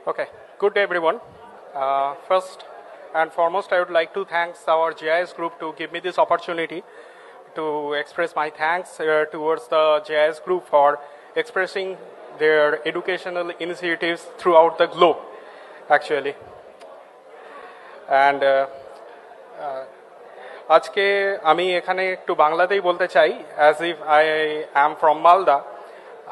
Okay, good day everyone. First and foremost, I would like to thank our GIS group to give me this opportunity to express my thanks towards the GIS group for expressing their educational initiatives throughout the globe, actually. And আজকে আমি এখানে একটু বাংলাতেই বলতে চাই, as if I am from Malda.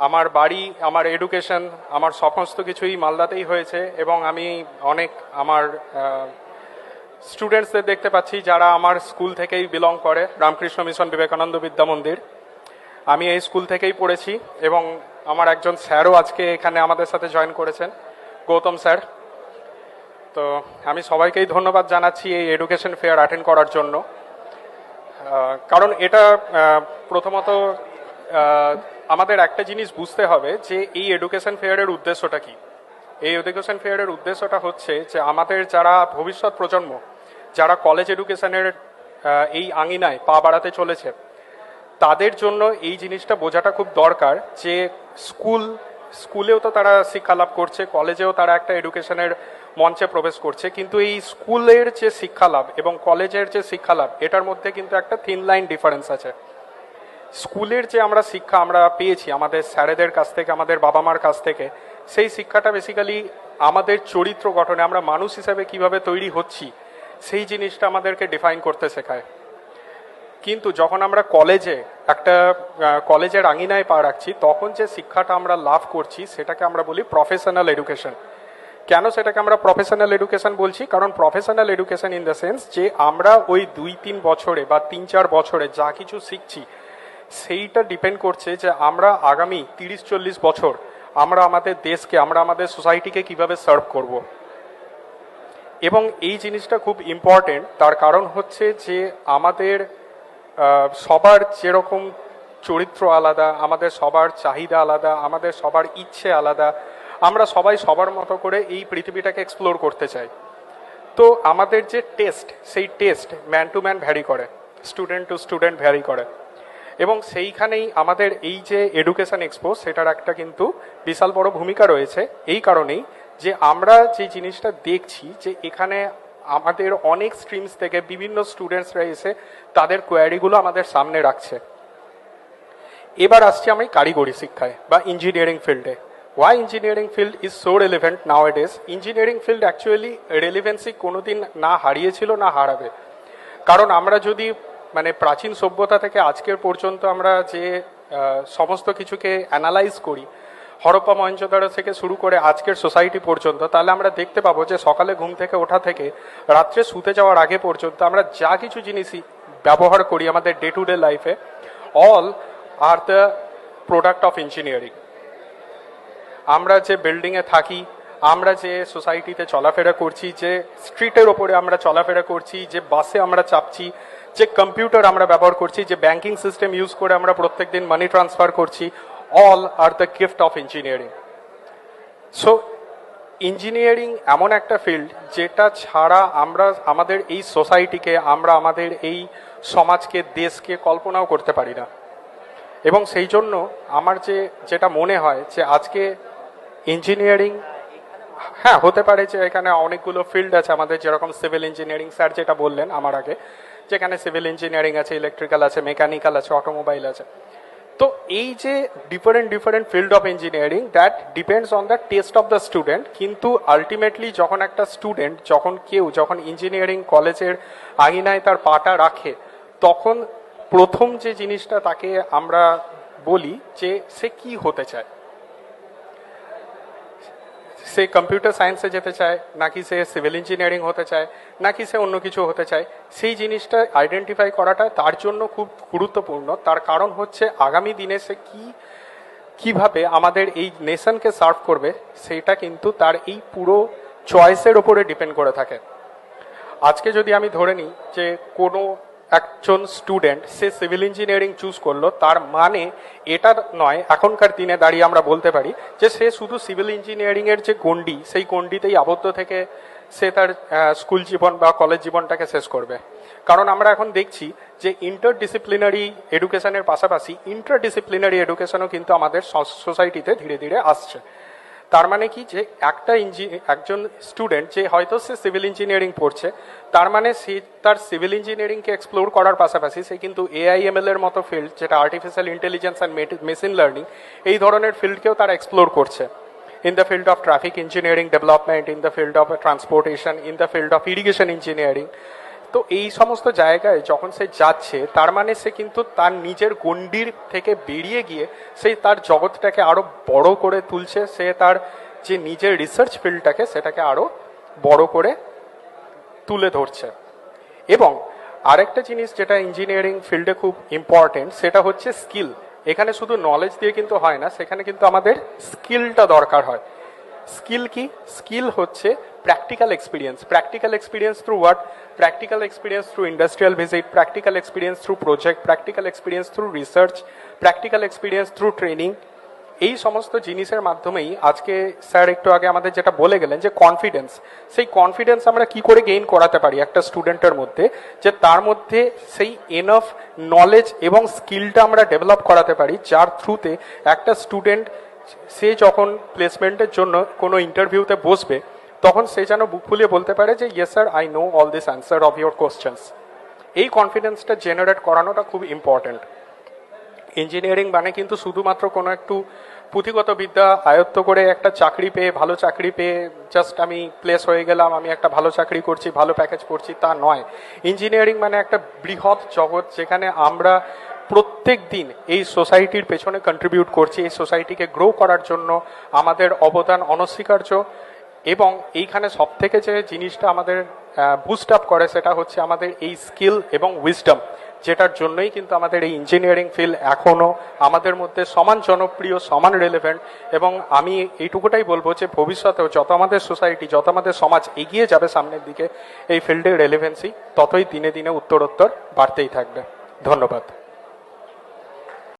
আমার বাড়ি, আমার এডুকেশন, আমার সমস্ত কিছুই মালদাতেই হয়েছে এবং আমি অনেক আমার স্টুডেন্টসদের দেখতে পাচ্ছি যারা আমার স্কুল থেকেই বিলং করে, রামকৃষ্ণ মিশন বিবেকানন্দ বিদ্যা মন্দির। আমি এই স্কুল থেকেই পড়েছি এবং আমার একজন স্যারও আজকে এখানে আমাদের সাথে জয়েন করেছেন, গৌতম স্যার। তো আমি সবাইকেই ধন্যবাদ জানাচ্ছি এই এডুকেশন ফেয়ার অ্যাটেন্ড করার জন্য। কারণ এটা প্রথমত আমাদের একটা জিনিস বুঝতে হবে যে এই এডুকেশন ফেয়ারের উদ্দেশ্যটা কি। এই এডুকেশন ফেয়ারের উদ্দেশ্যটা হচ্ছে যে আমাদের যারা ভবিষ্যৎ প্রজন্ম, যারা কলেজ এডুকেশনের এই আঙিনায় পা বাড়াতে চলেছে, তাদের জন্য এই জিনিসটা বোঝাটা খুব দরকার যে স্কুলেও তো তারা শিক্ষা লাভ করছে, কলেজেও তারা একটা এডুকেশনের মঞ্চে প্রবেশ করছে, কিন্তু এই স্কুলের যে শিক্ষা লাভ এবং কলেজের যে শিক্ষা লাভ, এটার মধ্যে কিন্তু একটা থিন লাইন ডিফারেন্স আছে। স্কুলের যে আমরা শিক্ষা আমরা পেয়েছি আমাদের স্যারেদের কাছ থেকে, আমাদের বাবা মার কাছ থেকে, সেই শিক্ষাটা বেসিক্যালি আমাদের চরিত্র গঠনে, আমরা মানুষ হিসেবে কিভাবে তৈরি হচ্ছি সেই জিনিসটা আমাদেরকে ডিফাইন করতে শেখায়। কিন্তু যখন আমরা কলেজের আঙিনায় পা রাখছি, তখন যে শিক্ষাটা আমরা লাভ করছি সেটাকে আমরা বলি প্রফেশনাল এডুকেশন। কেন সেটাকে আমরা প্রফেশনাল এডুকেশন বলছি? কারণ professional education in the sense যে আমরা ওই 2-3 বছরে বা 3-4 বছরে যা কিছু শিখছি সেইটা ডিপেন্ড করছে যে আমরা আগামী 30-40 বছর আমরা আমাদের দেশকে, আমরা আমাদের সোসাইটিকে কিভাবে সার্ভ করব। এবং এই জিনিসটা খুব ইম্পর্টেন্ট, তার কারণ হচ্ছে যে আমাদের সবার যেরকম চরিত্র আলাদা, আমাদের সবার চাহিদা আলাদা, আমাদের সবার ইচ্ছে আলাদা, আমরা সবাই সবার মতো করে এই পৃথিবীটাকে এক্সপ্লোর করতে চাই। তো আমাদের যে টেস্ট, সেই test man to man vary করে, স্টুডেন্ট টু স্টুডেন্ট ভ্যারি করে। এবং সেইখানেই আমাদের এই যে এডুকেশন এক্সপো, সেটার একটা কিন্তু বিশাল বড় ভূমিকা রয়েছে। এই কারণেই যে আমরা যে জিনিসটা দেখছি যে এখানে আমাদের অনেক স্ট্রিমস থেকে বিভিন্ন স্টুডেন্টসরা এসে তাদের কোয়ারিগুলো আমাদের সামনে রাখছে। এবার আসছি আমি কারিগরি শিক্ষায় বা ইঞ্জিনিয়ারিং ফিল্ডে। Why engineering field is so relevant nowadays? Engineering field actually relevancy কোনোদিন না হারিয়েছিল, না হারাবে। কারণ আমরা যদি প্রাচীন সভ্যতা থেকে আজকের পর্যন্ত আমরা যে সমস্ত কিছুকে অ্যানালাইজ করি, হরপ্পা মহেঞ্জোদারো থেকে শুরু করে আজকের সোসাইটি পর্যন্ত, তাহলে আমরা দেখতে পাবো যে সকালে ঘুম থেকে ওঠা থেকে রাত্রে শুতে যাওয়ার আগে পর্যন্ত আমরা যা কিছু জিনিসই ব্যবহার করি আমাদের ডে টু ডে লাইফে, all are the product of engineering. আমরা যে বিল্ডিংয়ে থাকি, আমরা যে সোসাইটিতে চলাফেরা করছি, যে স্ট্রিটের ওপরে আমরা চলাফেরা করছি, যে বাসে আমরা চাপছি, যে কম্পিউটার আমরা ব্যবহার করছি, যে ব্যাংকিং সিস্টেম ইউজ করে আমরা প্রত্যেকদিন মানি ট্রান্সফার করছি, all are the gift of engineering. So engineering এমন একটা ফিল্ড যেটা ছাড়া আমরা আমাদের এই সোসাইটিকে, আমরা আমাদের এই সমাজকে, দেশকে কল্পনাও করতে পারি না। এবং সেই জন্য আমার যেটা মনে হয় যে আজকে ইঞ্জিনিয়ারিং, হ্যাঁ হতে পারে যে এখানে অনেকগুলো ফিল্ড আছে আমাদের, যেরকম সিভিল ইঞ্জিনিয়ারিং, স্যার যেটা বললেন আমার আগে, যেখানে সিভিল ইঞ্জিনিয়ারিং আছে, ইলেকট্রিক্যাল আছে, মেকানিক্যাল আছে, অটোমোবাইল আছে। তো এই যে different field of engineering, that depends on the test of the student. কিন্তু আলটিমেটলি যখন একটা স্টুডেন্ট, যখন ইঞ্জিনিয়ারিং কলেজের আঙিনায় তার পাটা রাখে, তখন প্রথম যে জিনিসটা তাকে আমরা বলি যে সে কি হতে চায়। সে কম্পিউটার সায়েন্সে যেতে চায়, নাকি সে সিভিল ইঞ্জিনিয়ারিং হতে চায়, নাকি সে অন্য কিছু হতে চায়, সেই জিনিসটা আইডেন্টিফাই করাটা তার জন্য খুব গুরুত্বপূর্ণ। তার কারণ হচ্ছে আগামী দিনে সে কিভাবে আমাদের এই নেশনকে সার্ভ করবে, সেটা কিন্তু তার এই পুরো চয়েসের ওপরে ডিপেন্ড করে থাকে। আজকে যদি আমি ধরে নিই যে কোনো একজন স্টুডেন্ট সে সিভিল ইঞ্জিনিয়ারিং চুজ করলো, তার মানে এটা নয় এখনকার দিনে দাঁড়িয়ে আমরা বলতে পারি যে সে শুধু সিভিল ইঞ্জিনিয়ারিংয়ের যে গণ্ডি, সেই গণ্ডিতেই আবদ্ধ থেকে সে তার স্কুল জীবন বা কলেজ জীবনটাকে শেষ করবে। কারণ আমরা এখন দেখছি যে ইন্টারডিসিপ্লিনারি এডুকেশনের পাশাপাশি ইন্টারডিসিপ্লিনারি এডুকেশনও কিন্তু আমাদের সোসাইটিতে ধীরে ধীরে আসছে। তার মানে কি, যে একজন স্টুডেন্ট যে হয়তো সে সিভিল ইঞ্জিনিয়ারিং পড়ছে, তার মানে সে তার সিভিল ইঞ্জিনিয়ারিংকে এক্সপ্লোর করার পাশাপাশি সে কিন্তু এআইএমএল এর মতো ফিল্ড, যেটা artificial intelligence and machine learning, এই ধরনের ফিল্ডকেও তারা এক্সপ্লোর করছে। in the field of traffic engineering development, in the field of transportation, in the field of irrigation engineering। তো এই সমস্ত জায়গায় যখন সে যাচ্ছে, তার মানে সে কিন্তু তার নিজের গণ্ডির থেকে বেরিয়ে গিয়ে সেই তার জগৎটাকে আরো বড় করে তুলছে, সে তার যে নিজের রিসার্চ ফিল্ডটাকে সেটাকে আরো বড় করে তুলে ধরছে। এবং আরেকটা জিনিস যেটা ইঞ্জিনিয়ারিং ফিল্ডে খুব ইম্পর্টেন্ট, সেটা হচ্ছে স্কিল। এখানে শুধু নলেজ দিয়ে কিন্তু হয় না, সেখানে কিন্তু আমাদের স্কিলটা দরকার হয়। স্কিল কি? স্কিল হচ্ছে practical experience through what? Practical experience through industrial visit, practical experience through project, practical experience through research, practical experience through training. এই সমস্ত জিনিসের মাধ্যমেই আজকে স্যার একটু আগে আমাদের যেটা বলে গেলেন যে কনফিডেন্স, সেই কনফিডেন্স আমরা কি করে গেইন করাতে পারি একটা স্টুডেন্টের মধ্যে, যে তার মধ্যে সেই এনাফ নলেজ এবং স্কিলটা আমরা ডেভেলপ করাতে পারি, যার থ্রুতে একটা স্টুডেন্ট সে যখন প্লেসমেন্টের জন্য কোনো ইন্টারভিউতে বসবে, তখন সে যেন বুক ফুলিয়ে বলতে পারে যে yes sir, I know all this answer of your questions. এই কনফিডেন্সটা জেনারেট করানোটা খুব ইম্পর্টেন্ট। ইঞ্জিনিয়ারিং মানে কিন্তু শুধুমাত্র কোনো একটু পুঁথিগত বিদ্যা আয়ত্ত করে একটা চাকরি পেয়ে, ভালো চাকরি পেয়ে জাস্ট আমি প্লেস হয়ে গেলাম, আমি একটা ভালো চাকরি করছি, ভালো প্যাকেজ করছি, তা নয়। ইঞ্জিনিয়ারিং মানে একটা বৃহৎ জগৎ, যেখানে আমরা প্রত্যেক দিন এই সোসাইটির পেছনে কন্ট্রিবিউট করছি, এই সোসাইটিকে গ্রো করার জন্য আমাদের অবদান অনস্বীকার্য। এবং এইখানে সব থেকে যে জিনিসটা আমাদের বুস্ট আপ করে, সেটা হচ্ছে আমাদের এই স্কিল এবং উইজডম, যেটার জন্যই কিন্তু আমাদের এই ইঞ্জিনিয়ারিং ফিল্ড এখনও আমাদের মধ্যে সমান জনপ্রিয়, সমান রেলেভেন্ট। এবং আমি এইটুকুটাই বলবো যে ভবিষ্যতেও যত আমাদের সোসাইটি, যত আমাদের সমাজ এগিয়ে যাবে সামনের দিকে, এই ফিল্ডের রেলেভেন্সি ততই দিনে দিনে উত্তরোত্তর বাড়তেই থাকবে। ধন্যবাদ।